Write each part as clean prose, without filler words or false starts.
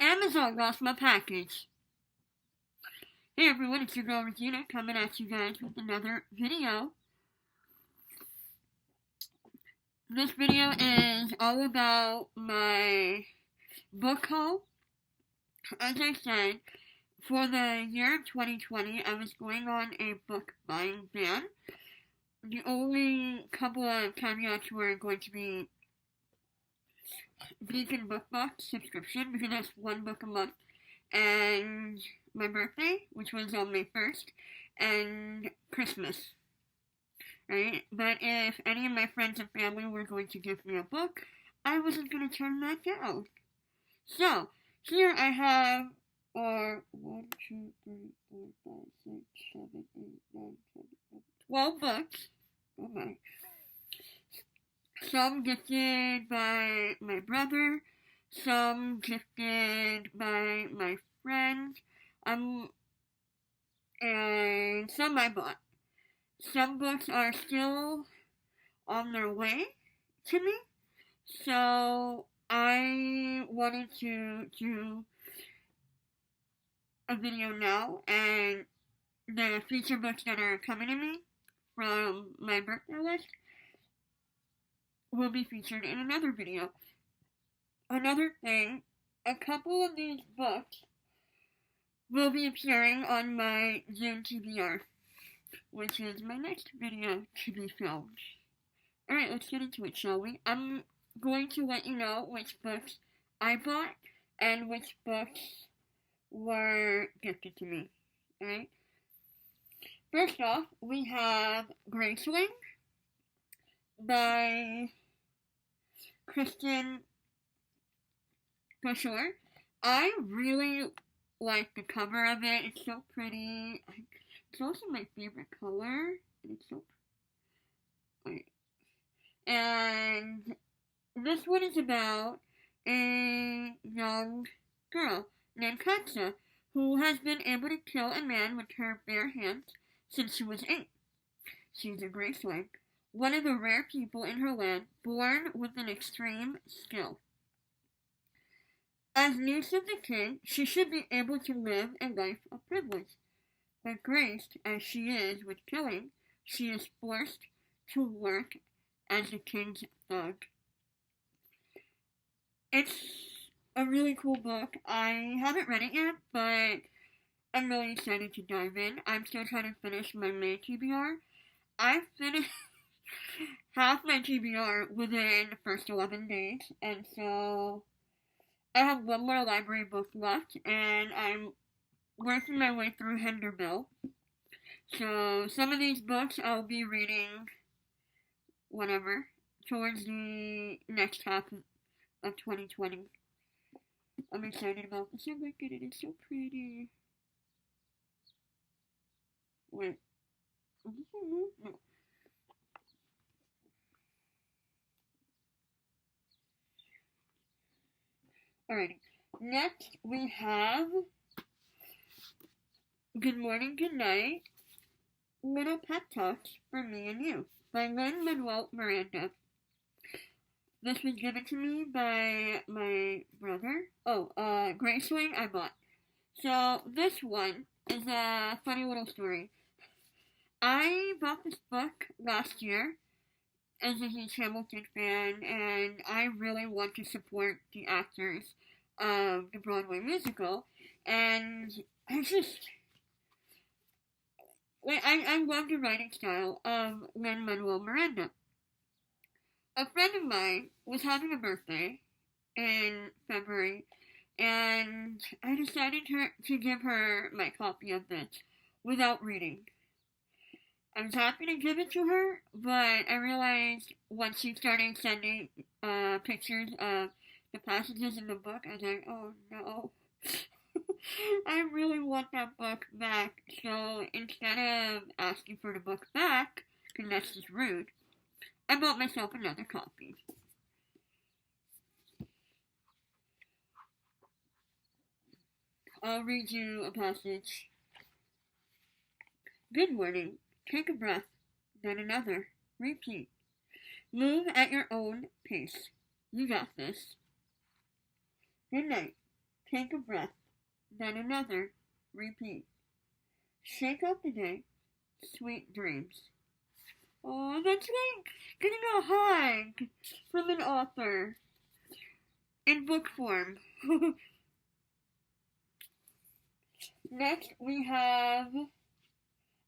Amazon lost my package. Hey everyone, it's your girl Regina coming at you guys with another video. This video is all about my book haul. As I said, for the year of 2020, I was going on a book buying ban. The only couple of caveats were going to be vegan book box subscription, because that's one book a month, and my birthday, which was on May 1st, and Christmas, right? But if any of my friends and family were going to give me a book, I wasn't going to turn that down. So, here I have, 1, 2, 3, 4, 5, 6, 7, 8, 9, 10, 12 books. Oh my. Some gifted by my brother, some gifted by my friend, and some I bought. Some books are still on their way to me, so I wanted to do a video now, and the feature books that are coming to me from my birthday list will be featured in another video. Another thing, a couple of these books will be appearing on my June TBR, which is my next video to be filmed. Alright, let's get into it, shall we? I'm going to let you know which books I bought and which books were gifted to me. Alright? First off, we have Graceling by Kristen Bushore. I really like the cover of it. It's so pretty. It's also my favorite color. It's so pretty. And this one is about a young girl named Katsa who has been able to kill a man with her bare hands since she was 8. She's a Graceling, one of the rare people in her land born with an extreme skill. As niece of the king, she should be able to live a life of privilege. But graced as she is with killing, she is forced to work as the king's thug. It's a really cool book. I haven't read it yet, but I'm really excited to dive in. I'm still trying to finish my May TBR. I finished half my TBR within the first 11 days, and so I have one more library book left, and I'm working my way through Henderbill. So some of these books I'll be reading whenever, towards the next half of 2020. I'm excited about this. Oh my goodness, it's so pretty. Wait. No. Alrighty. Next, we have Good Morning, Good Night, Little Pep Talks for Me and You by Lin-Manuel Miranda. This was given to me by my brother. Graceling I bought. So, this one is a funny little story. I bought this book last year as a huge Hamilton fan, and I really want to support the actors of the Broadway musical, and I love the writing style of Lin-Manuel Miranda. A friend of mine was having a birthday in February, and I decided to give her my copy of this without reading. I was happy to give it to her, but I realized once she started sending pictures of the passages in the book, I was like, oh no. I really want that book back, so instead of asking for the book back, because that's just rude, I bought myself another copy. I'll read you a passage. Good morning. Take a breath, then another. Repeat. Move at your own pace. You got this. Good night. Take a breath, then another. Repeat. Shake up the day. Sweet dreams. Oh, that's like getting a hug from an author in book form. Next, we have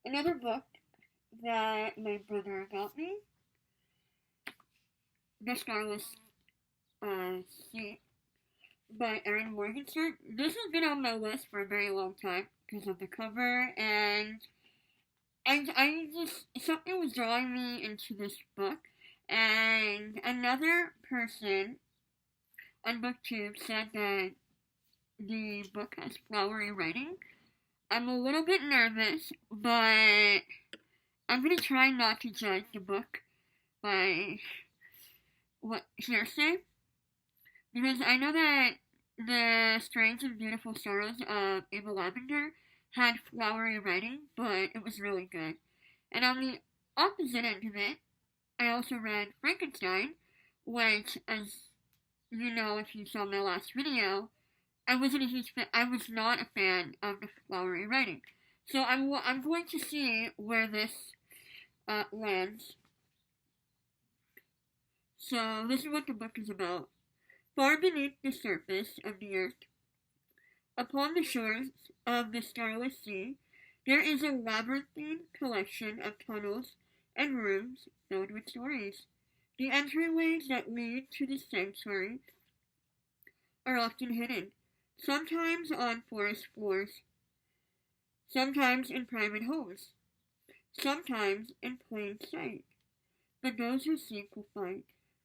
another book that my brother got me. The Starless Sea by Erin Morgenstern. This has been on my list for a very long time because of the cover, and I just, something was drawing me into this book, and another person on BookTube said that the book has flowery writing. I'm a little bit nervous, but I'm going to try not to judge the book by what hearsay, because I know that the Strange and Beautiful Sorrows of Ava Lavender had flowery writing, but it was really good. And on the opposite end of it, I also read Frankenstein, which, as you know if you saw my last video, I wasn't a huge fan. I was not a fan of the flowery writing. So I'm going to see where this lands. So this is what the book is about. Far beneath the surface of the earth, upon the shores of the starless sea, there is a labyrinthine collection of tunnels and rooms filled with stories. The entryways that lead to the sanctuary are often hidden, sometimes on forest floors, sometimes in private homes, sometimes in plain sight. But those who seek will find.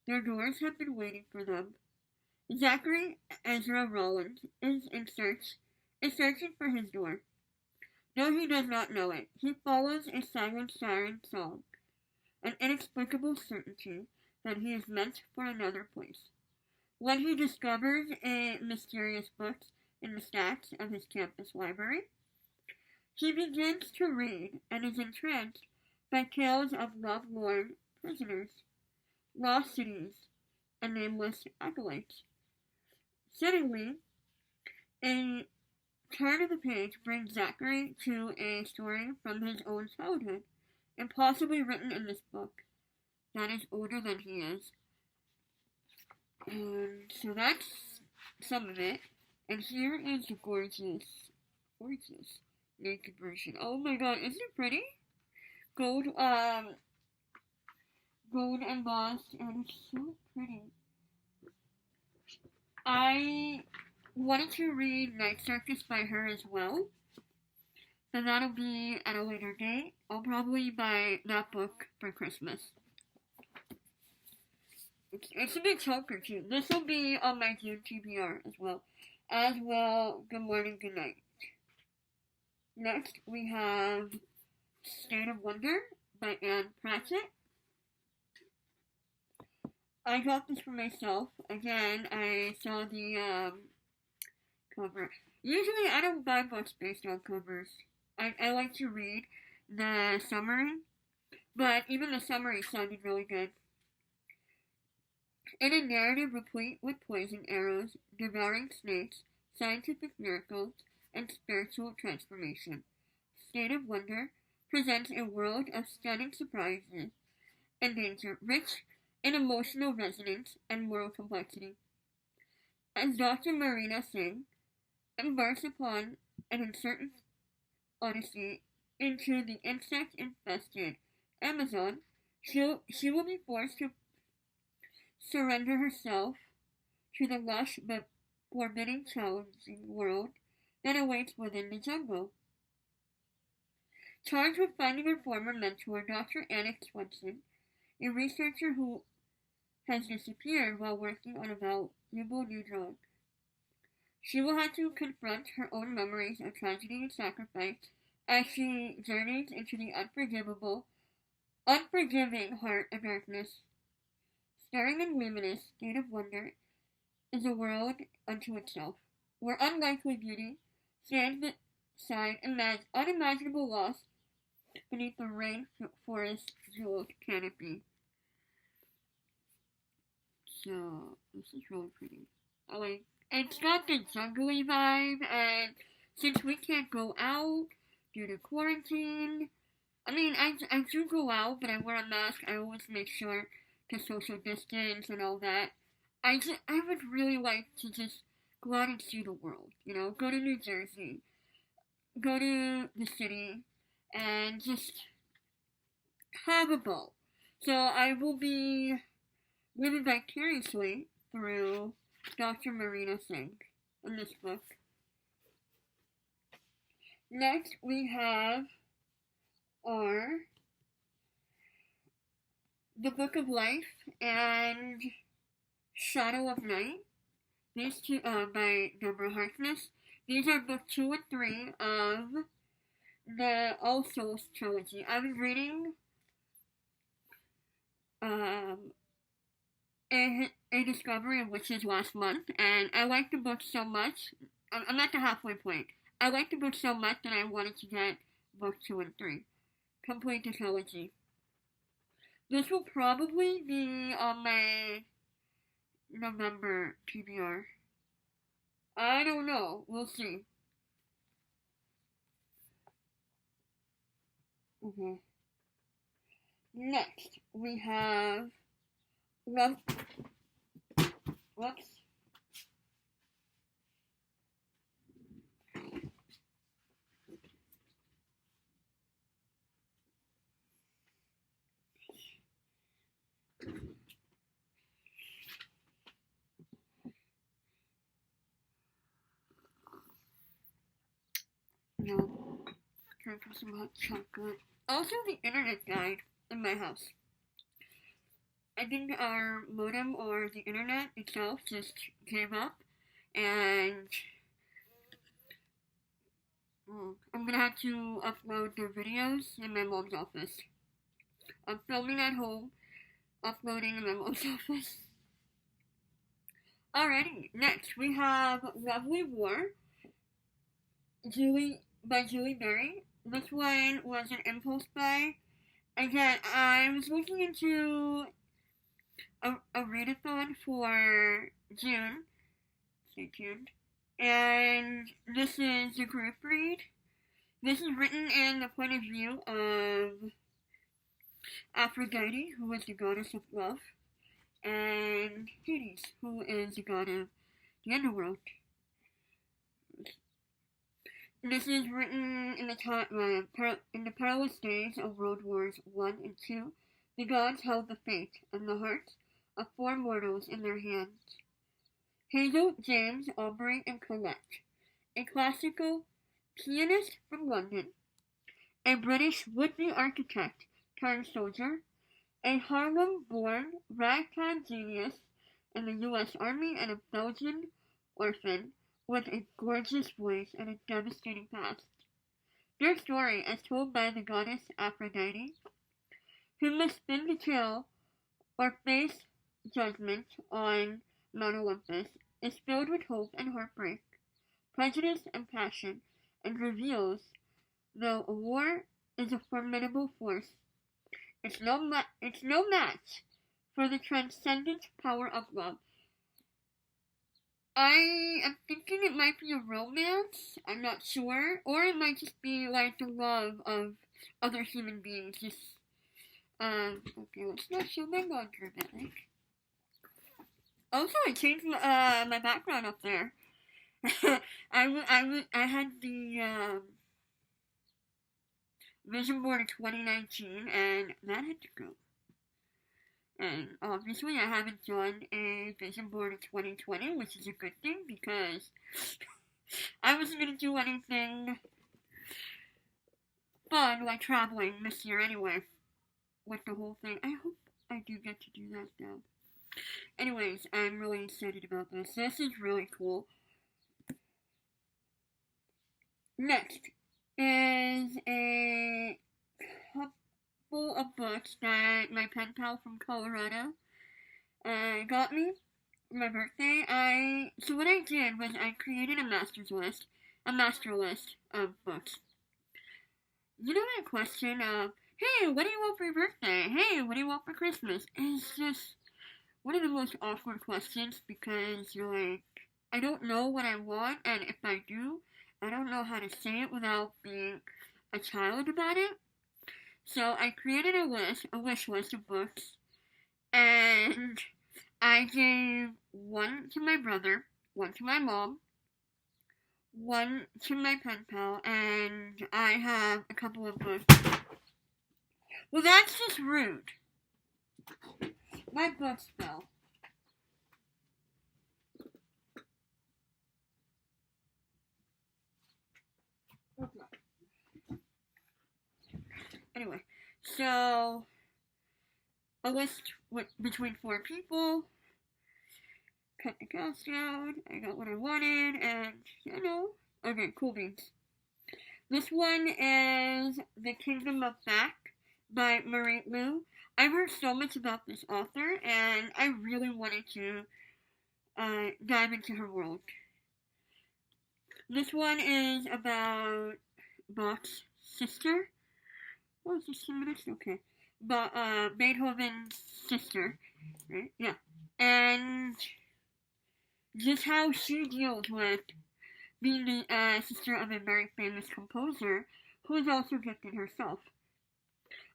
Their doors have been waiting for them. Zachary Ezra Rollins is searching for his door. Though he does not know it, he follows a silent siren song, an inexplicable certainty that he is meant for another place. When he discovers a mysterious book in the stacks of his campus library, he begins to read and is entranced by tales of love-lorn prisoners, lost cities, and nameless acolytes. Suddenly, a turn of the page brings Zachary to a story from his own childhood, impossibly written in this book that is older than he is. And so that's some of it. And here is the gorgeous naked version. Oh my god, isn't it pretty? Gold embossed, and it's so pretty. I wanted to read Night Circus by her as well, but that'll be at a later date. I'll probably buy that book for Christmas. It's a big choker too. This will be on my June TBR as well. Good Morning, Good Night. Next, we have State of Wonder by Anne Pratchett. I got this for myself. Again, I saw the cover. Usually, I don't buy books based on covers. I like to read the summary, but even the summary sounded really good. In a narrative replete with poison arrows, devouring snakes, scientific miracles, and spiritual transformation, State of Wonder presents a world of stunning surprises and danger, rich in emotional resonance and moral complexity. As Dr. Marina Singh embarks upon an uncertain odyssey into the insect-infested Amazon, she will be forced to surrender herself to the lush but forbidding, challenging world that awaits within the jungle. Charged with finding her former mentor, Dr. Annick Swenson, a researcher who has disappeared while working on a valuable new drug. She will have to confront her own memories of tragedy and sacrifice as she journeys into the unforgiving heart of darkness. Starring in luminous State of Wonder is a world unto itself, where unlikely beauty stands beside unimaginable loss beneath the rainforest jeweled canopy. So, this is really pretty. It's got the jungly vibe, and since we can't go out due to quarantine, I mean, I do go out, but I wear a mask. I always make sure to social distance and all that. I would really like to just go out and see the world. You know, go to New Jersey, go to the city, and just have a ball. So I will be living vicariously through Dr. Marina Singh in this book. Next, we have our The Book of Life and Shadow of Night. These two, by Deborah Harkness. These are book 2 and 3 of the All Souls trilogy. I was reading a Discovery of Witches last month, and I liked the book so much. I'm at the halfway point. I liked the book so much that I wanted to get book 2 and 3. Complete the trilogy. This will probably be on my November TBR. I don't know. We'll see. Okay. Next, we have Love. Whoops. No. Drinking some hot chocolate. Also, the internet died in my house. I think our modem or the internet itself just gave up, and I'm gonna have to upload the videos in my mom's office. I'm filming at home, uploading in my mom's office. Alrighty, next we have Lovely War, by Julie Berry. This one was an impulse buy. Again, I was looking into a readathon for June. Stay tuned. And this is a group read. This is written in the point of view of Aphrodite, who is the goddess of love, and Hades, who is the god of the underworld. This is written in the perilous days of World Wars I and II. The gods held the fate and the hearts of 4 mortals in their hands: Hazel, James, Aubrey, and Colette, a classical pianist from London, a British would-be architect turned soldier, a Harlem-born ragtime genius in the U.S. Army, and a Belgian orphan with a gorgeous voice and a devastating past. Their story, as told by the goddess Aphrodite, who must spin the tale or face judgment on Mount Olympus, is filled with hope and heartbreak, prejudice and passion, and reveals, though a war is a formidable force, it's no match for the transcendent power of love. I am thinking it might be a romance. I'm not sure. Or it might just be like the love of other human beings. Just, okay, let's not show my laundry. Also, I changed my background up there. I had the, vision board of 2019, and that had to go. And obviously I haven't done a vision board of 2020, which is a good thing because I wasn't going to do anything fun like traveling this year anyway with the whole thing. I hope I do get to do that though. Anyways, I'm really excited about this. This is really cool. Next is a couple of books that my pen pal from Colorado got me for my birthday. So what I did was I created a master list of books. You know that question of, hey, what do you want for your birthday? Hey, what do you want for Christmas? It's just one of the most awkward questions because you're like, I don't know what I want, and if I do, I don't know how to say it without being a child about it. So I created a wish list of books, and I gave one to my brother, one to my mom, one to my pen pal, and I have a couple of books. Well, that's just rude. My books fell. Okay. Anyway, so a list between 4 people. Cut the cost down. I got what I wanted, and okay, cool beans. This one is The Kingdom of Back by Marie Lu. I've heard so much about this author, and I really wanted to dive into her world. This one is about Bach's sister. Oh, it's just 2 minutes? Okay. But Beethoven's sister, right? Yeah. And just how she deals with being the sister of a very famous composer who is also gifted herself.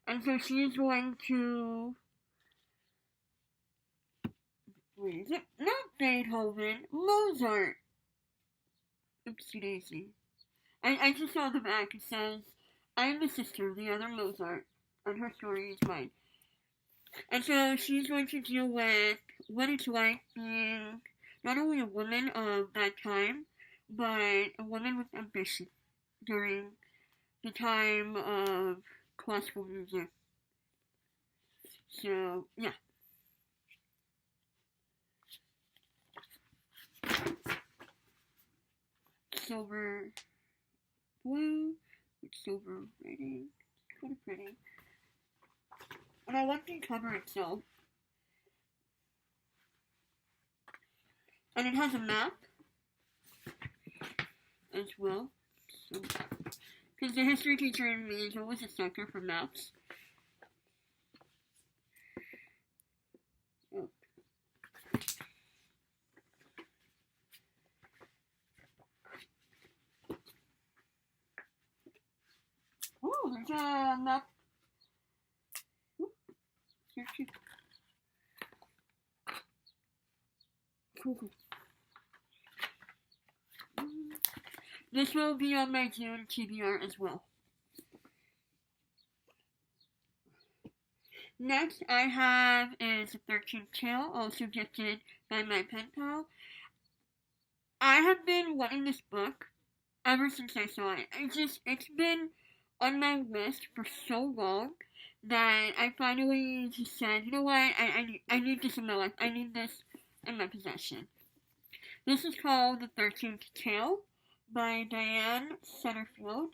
And so she is going to... Wait, is it? Not Beethoven. Mozart. Oopsie daisy. I just saw the back. It says, I am the sister of the other Mozart, and her story is mine. And so she's going to deal with what it's like being not only a woman of that time, but a woman with ambition during the time of classical music. So, yeah. Silver blue with silver writing. It's kind of pretty. And I like the cover itself. And it has a map as well. So, because the history teacher in me is always a sucker for maps. Oh. Oh, there's a map. Here too. Cool. This will be on my June TBR as well. Next I have is The 13th Tale, also gifted by my pen pal. I have been wanting this book ever since I saw it. It's been on my list for so long that I finally just said, you know what, I need this in my life. I need this in my possession. This is called The 13th Tale by Diane Setterfield,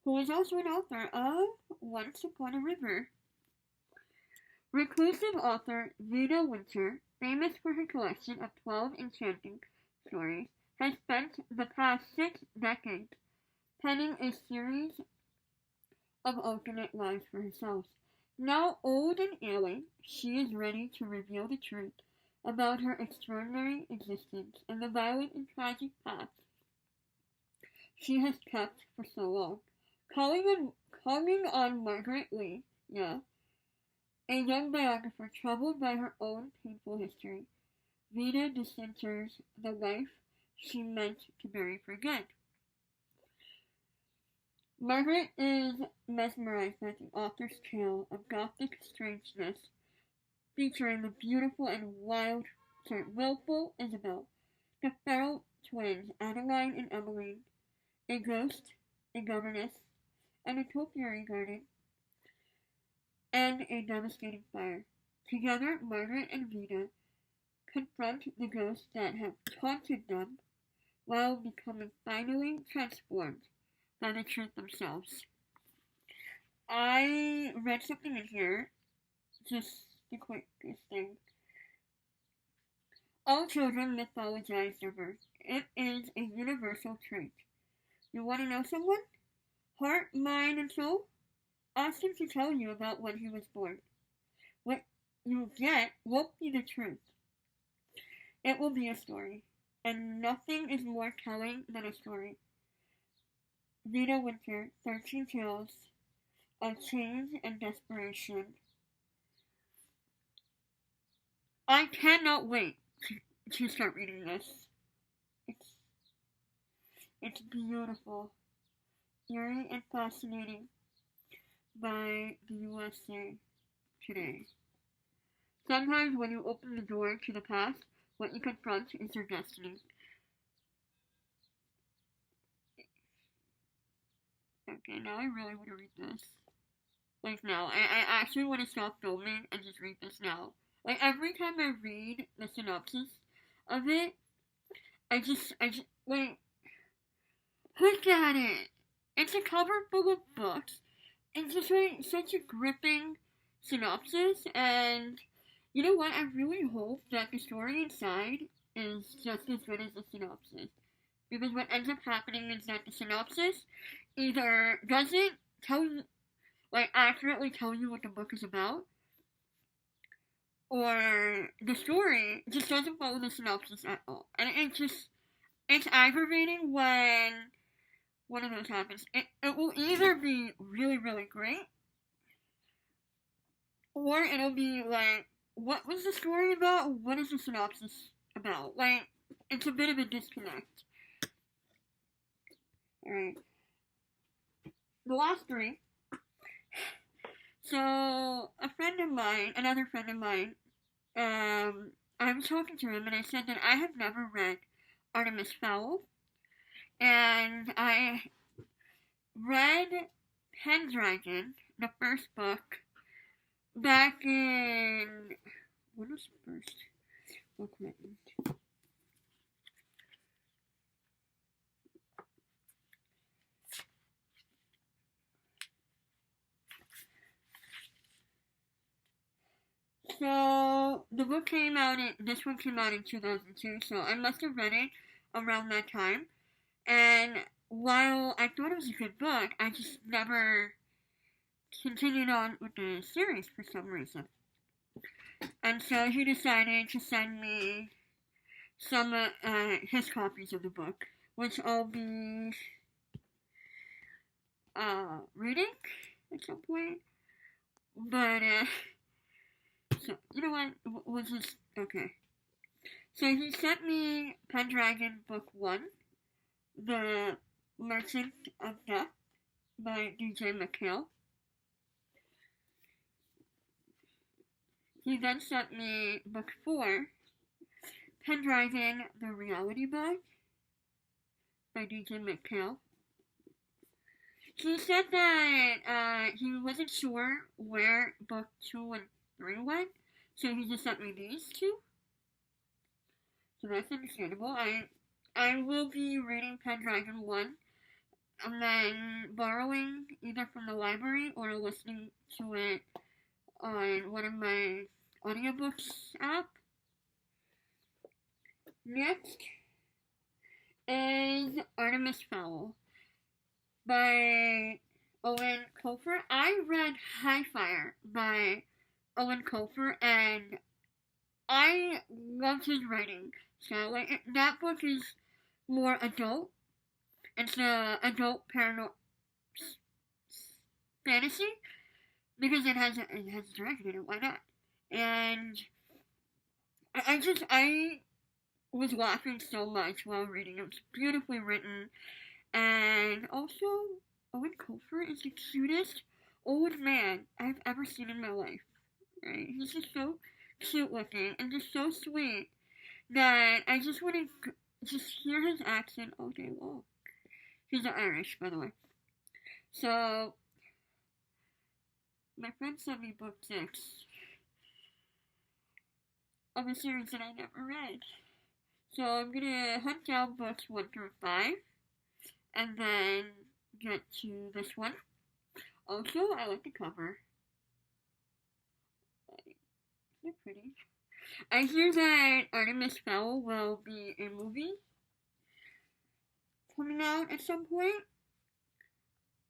who is also an author of Once Upon a River. Reclusive author Vida Winter, famous for her collection of 12 enchanting stories, has spent the past 6 decades penning a series of alternate lives for herself. Now old and ailing, she is ready to reveal the truth about her extraordinary existence and the violent and tragic path she has kept for so long. Calling on Margaret Lee, a young biographer troubled by her own painful history, Vida decenters the life she meant to bury for good. Margaret is mesmerized by the author's tale of gothic strangeness, featuring the beautiful and willful Isabel, the feral twins Adeline and Emmeline, a ghost, a governess, and a topiary garden, and a devastating fire. Together, Margaret and Vida confront the ghosts that have taunted them while becoming finally transformed by the truth themselves. I read something in here, just the quickest thing. All children mythologize their birth. It is a universal trait. You want to know someone? Heart, mind, and soul? Ask him to tell you about when he was born. What you get won't be the truth. It will be a story. and nothing is more telling than a story. Rita Winter, 13 Tales of Change and Desperation. I cannot wait to start reading this. It's it's beautiful, eerie and fascinating by the USA today. Sometimes when you open the door to the past, what you confront is your destiny. Okay, now I really want to read this. Like now. I actually want to stop filming and just read this now. Like every time I read the synopsis of it, like, look at it. It's a cover full of books. It's just like such a gripping synopsis, and you know what? I really hope that the story inside is just as good as the synopsis. Because what ends up happening is that the synopsis either doesn't tell you, like, accurately tell you what the book is about, or the story just doesn't follow the synopsis at all. And it's aggravating when one of those happens. It will either be really, really great, or it'll be like, what was the story about? What is the synopsis about? Like, it's a bit of a disconnect. Alright. The last three. So, another friend of mine, I was talking to him and I said that I have never read Artemis Fowl. And I read Pendragon, the first book, back in... When was the first book written? So, this one came out in 2002, so I must have read it around that time. And while I thought it was a good book, I just never continued on with the series for some reason. And so he decided to send me some his copies of the book, which I'll be reading at some point. But so you know what? We'll just okay. So he sent me Pendragon Book 1, The Merchant of Death by DJ McHale. He then sent me Book 4, Pendragon The Reality Bug by DJ McHale. He said that he wasn't sure where Book 2 and 3 went, so he just sent me these two. So that's understandable. I will be reading Pendragon 1 and then borrowing either from the library or listening to it on one of my audiobooks app. Next is Artemis Fowl by Owen Colfer. I read High Fire by Owen Colfer and I loved his writing. So like that book is more adult. It's a adult paranormal fantasy because it has a dragon in it. Why not? And I was laughing so much while reading. It was beautifully written, and also Owen Colfer is the cutest old man I've ever seen in my life. Right? He's just so cute looking and just so sweet that I just want to just hear his accent all day long. He's Irish, by the way. So, my friend sent me book 6 of a series that I never read. So, I'm gonna hunt down books 1 through 5 and then get to this one. Also, I like the cover. They're pretty. I hear that Artemis Fowl will be a movie coming out at some point.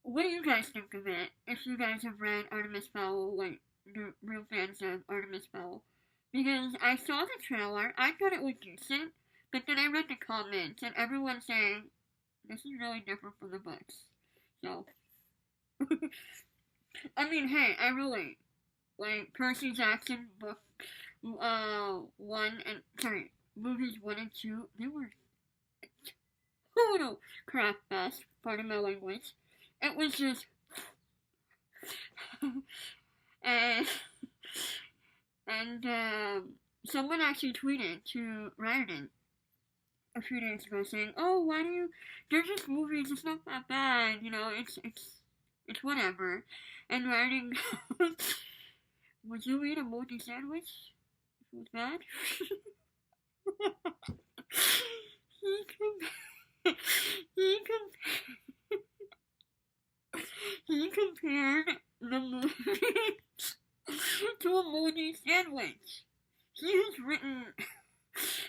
What do you guys think of it? If you guys have read Artemis Fowl, like the real fans of Artemis Fowl, because I saw the trailer, I thought it was decent, But then I read the comments and everyone's saying this is really different from the books. So, I mean, hey, I really like Percy Jackson book, one and sorry, movies 1 and 2. They were total crap fest. Pardon my language. It was just, and someone actually tweeted to Ryan a few days ago saying, "Oh, why do you? They're just movies. It's not that bad. You know, it's whatever." And writing, "Would you eat a moldy sandwich? It was bad." he com- he com- he compared the movie to a moldy sandwich. He has written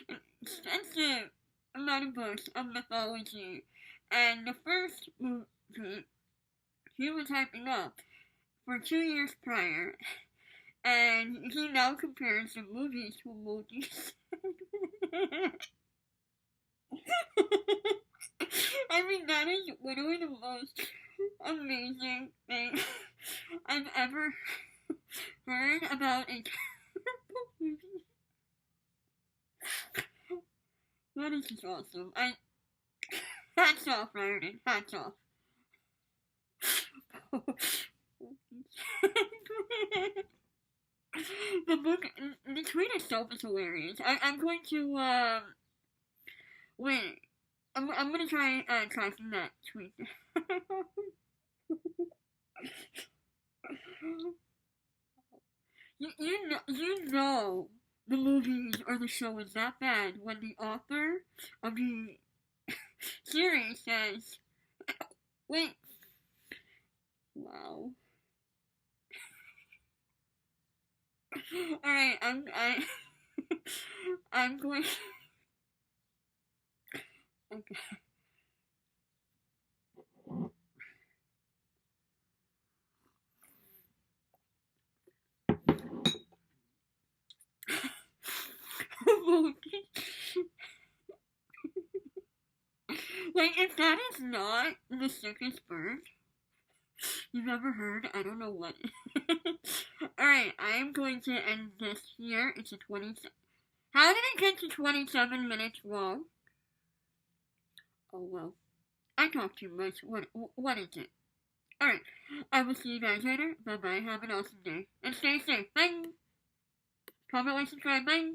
an extensive amount of books of mythology, and the first movie he was hyping up for 2 years prior, and he now compares the movies to a moldy sandwich. I mean, that is literally the most amazing thing I've ever heard about a movie. That is just awesome. Hats off, Ryan. Hats off. The book, the tweet itself is hilarious. I'm going to, wait. I'm gonna try, tracking that tweet. you know the movies or the show is that bad when the author of the series says, wait, wow. Alright, I'm going, okay. Like, if that is not the sickest bird you've ever heard, I don't know what. Alright, I'm going to end this here. It's a 20. How did it get to 27 minutes long? Oh well. I talk too much. What is it? Alright. I will see you guys later. Bye bye. Have an awesome day. And stay safe. Bye. Comment, like, subscribe. Bye.